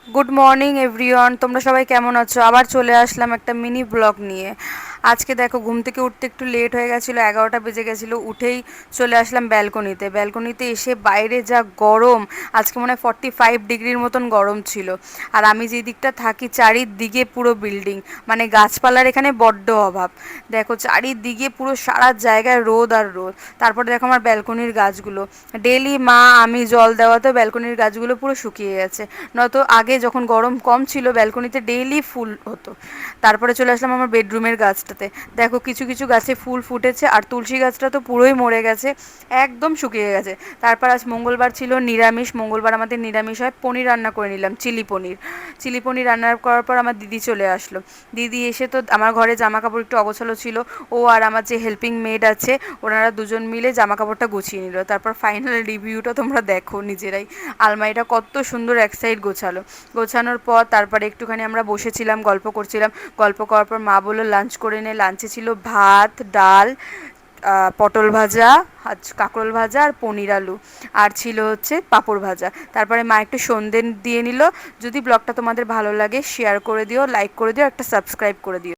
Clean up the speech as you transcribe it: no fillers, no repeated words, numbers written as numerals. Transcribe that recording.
Good morning everyone, তোমরা সবাই কেমন আছো? আবার চলে আসলাম একটা মিনি ব্লগ নিয়ে। আজকে দেখো, ঘুম থেকে উঠতে একটু লেট হয়ে গেছিলো, 11টা বেজে গেছিলো। উঠেই চলে আসলাম ব্যালকনিতে। ব্যালকনিতে এসে বাইরে যা গরম, আজকে মনে হয় 45 ডিগ্রির মতন গরম ছিল। আর আমি যে দিকটা থাকি চারিদিকে পুরো বিল্ডিং, মানে গাছপালার এখানে বড্ড অভাব। দেখো চারিদিকে পুরো সারা জায়গায় রোদ আর রোদ। তারপরে দেখো আমার ব্যালকনির গাছগুলো, ডেলি মা আমি জল দেওয়াতে ব্যালকনির গাছগুলো পুরো শুকিয়ে গেছে। নয়তো আগে যখন গরম কম ছিল ব্যালকনিতে ডেইলি ফুল হতো। তারপরে চলে আসলাম আমার বেডরুমের গাছটাতে। দেখো কিছু কিছু গাছে ফুল ফুটেছে, আর তুলসী গাছটা তো পুরোই মরে গেছে, একদম শুকিয়ে গেছে। তারপর আজ মঙ্গলবার ছিল, নিরামিষ। মঙ্গলবার আমাদের নিরামিষ হয়। পনির রান্না করে নিলাম, চিলি পনির। চিলি পনির রান্না করার পর আমার দিদি চলে আসলো। দিদি এসে তো আমার ঘরে জামা কাপড় একটু অগোছালো ছিল, ও আর আমার যে হেল্পিং মেড আছে ওনারা দুজন মিলে জামা কাপড়টা গুছিয়ে নিল। তারপর ফাইনাল রিভিউটা তোমরা দেখো নিজেরাই। আলমারিটা কত সুন্দর এক সাইড গোছালো। গোছানোর পর তারপরে একটুখানি আমরা বসেছিলাম, গল্প করছিলাম। গল্প করার পর মা বললো লাঞ্চ করে নে। লাঞ্চে ছিল ভাত, ডাল, পটল ভাজা, কাঁকরোল ভাজা আর পনির আলু, আর ছিল হচ্ছে পাঁপড় ভাজা। তারপরে মা একটু সন্ধে দিয়ে নিল। যদি ব্লগটা তোমাদের ভালো লাগে শেয়ার করে দিও, লাইক করে দিও, একটা সাবস্ক্রাইব করে দিও।